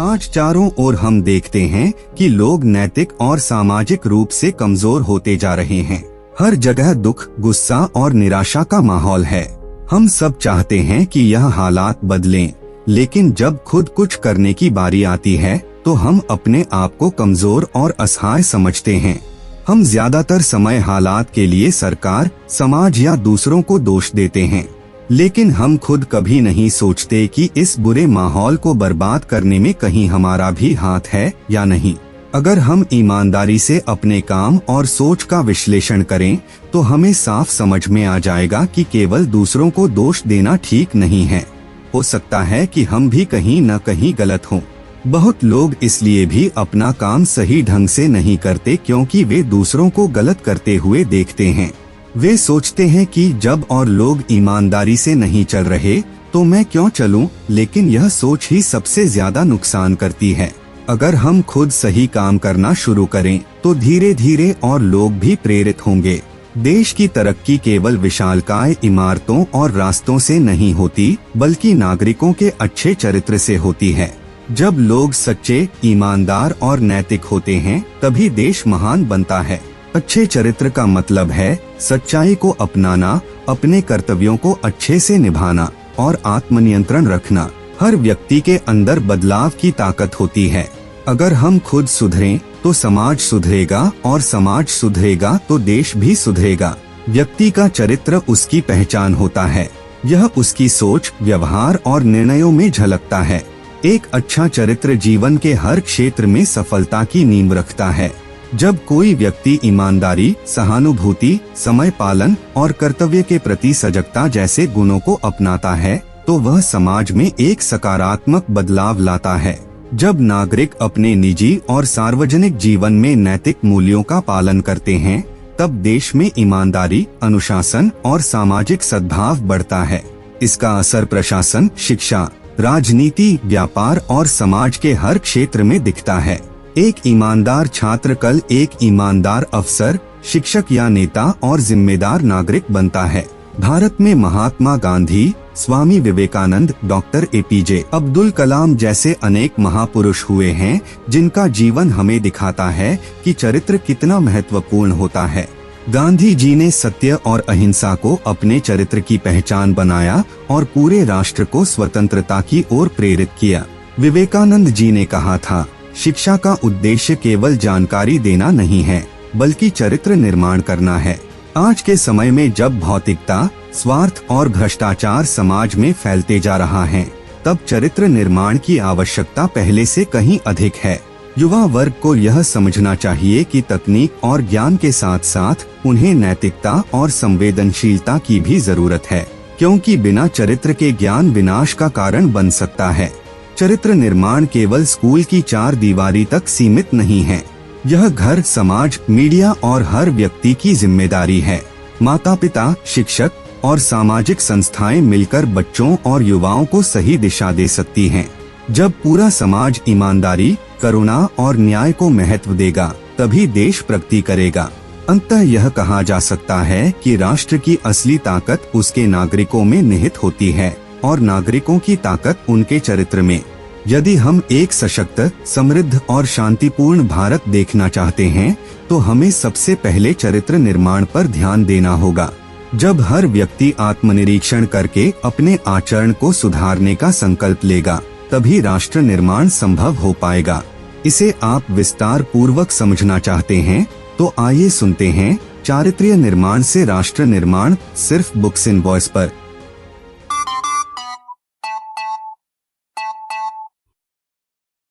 आज चारों ओर हम देखते हैं कि लोग नैतिक और सामाजिक रूप से कमजोर होते जा रहे हैं। हर जगह दुख, गुस्सा और निराशा का माहौल है। हम सब चाहते हैं कि यह हालात बदलें, लेकिन जब खुद कुछ करने की बारी आती है तो हम अपने आप को कमजोर और असहाय समझते हैं। हम ज्यादातर समय हालात के लिए सरकार, समाज या दूसरों को दोष देते हैं, लेकिन हम खुद कभी नहीं सोचते कि इस बुरे माहौल को बर्बाद करने में कहीं हमारा भी हाथ है या नहीं। अगर हम ईमानदारी से अपने काम और सोच का विश्लेषण करें तो हमें साफ समझ में आ जाएगा कि केवल दूसरों को दोष देना ठीक नहीं है। हो सकता है कि हम भी कहीं न कहीं गलत हों। बहुत लोग इसलिए भी अपना काम सही ढंग से नहीं करते क्योंकि वे दूसरों को गलत करते हुए देखते हैं। वे सोचते हैं कि जब और लोग ईमानदारी से नहीं चल रहे तो मैं क्यों चलूं, लेकिन यह सोच ही सबसे ज्यादा नुकसान करती है। अगर हम खुद सही काम करना शुरू करें तो धीरे धीरे और लोग भी प्रेरित होंगे। देश की तरक्की केवल विशालकाय इमारतों और रास्तों से नहीं होती, बल्कि नागरिकों के अच्छे चरित्र से होती है। जब लोग सच्चे, ईमानदार और नैतिक होते हैं तभी देश महान बनता है। अच्छे चरित्र का मतलब है सच्चाई को अपनाना, अपने कर्तव्यों को अच्छे से निभाना और आत्मनियंत्रण रखना। हर व्यक्ति के अंदर बदलाव की ताकत होती है। अगर हम खुद सुधरें तो समाज सुधरेगा और समाज सुधरेगा तो देश भी सुधरेगा। व्यक्ति का चरित्र उसकी पहचान होता है। यह उसकी सोच, व्यवहार और निर्णयों में झलकता है। एक अच्छा चरित्र जीवन के हर क्षेत्र में सफलता की नींव रखता है। जब कोई व्यक्ति ईमानदारी, सहानुभूति, समय पालन और कर्तव्य के प्रति सजगता जैसे गुणों को अपनाता है तो वह समाज में एक सकारात्मक बदलाव लाता है। जब नागरिक अपने निजी और सार्वजनिक जीवन में नैतिक मूल्यों का पालन करते हैं तब देश में ईमानदारी, अनुशासन और सामाजिक सद्भाव बढ़ता है। इसका असर प्रशासन, शिक्षा, राजनीति, व्यापार और समाज के हर क्षेत्र में दिखता है। एक ईमानदार छात्र कल एक ईमानदार अफसर, शिक्षक या नेता और जिम्मेदार नागरिक बनता है। भारत में महात्मा गांधी, स्वामी विवेकानंद, डॉक्टर APJ अब्दुल कलाम जैसे अनेक महापुरुष हुए हैं जिनका जीवन हमें दिखाता है कि चरित्र कितना महत्वपूर्ण होता है। गांधी जी ने सत्य और अहिंसा को अपने चरित्र की पहचान बनाया और पूरे राष्ट्र को स्वतंत्रता की ओर प्रेरित किया। विवेकानंद जी ने कहा था, शिक्षा का उद्देश्य केवल जानकारी देना नहीं है, बल्कि चरित्र निर्माण करना है। आज के समय में जब भौतिकता, स्वार्थ और भ्रष्टाचार समाज में फैलते जा रहा है, तब चरित्र निर्माण की आवश्यकता पहले से कहीं अधिक है। युवा वर्ग को यह समझना चाहिए कि तकनीक और ज्ञान के साथ साथ उन्हें नैतिकता और संवेदनशीलता की भी जरूरत है, क्योंकि बिना चरित्र के ज्ञान विनाश का कारण बन सकता है। चरित्र निर्माण केवल स्कूल की चार दीवारी तक सीमित नहीं है। यह घर, समाज, मीडिया और हर व्यक्ति की जिम्मेदारी है। माता पिता, शिक्षक और सामाजिक संस्थाएं मिलकर बच्चों और युवाओं को सही दिशा दे सकती हैं। जब पूरा समाज ईमानदारी, करुणा और न्याय को महत्व देगा तभी देश प्रगति करेगा। अंततः यह कहा जा सकता है कि राष्ट्र की असली ताकत उसके नागरिकों में निहित होती है और नागरिकों की ताकत उनके चरित्र में। यदि हम एक सशक्त, समृद्ध और शांतिपूर्ण भारत देखना चाहते हैं तो हमें सबसे पहले चरित्र निर्माण पर ध्यान देना होगा। जब हर व्यक्ति आत्मनिरीक्षण करके अपने आचरण को सुधारने का संकल्प लेगा तभी राष्ट्र निर्माण संभव हो पाएगा। इसे आप विस्तार पूर्वक समझना चाहते हैं तो आइए सुनते हैं चारित्र्य निर्माण से राष्ट्र निर्माण, सिर्फ बुक्स इन वॉइस पर।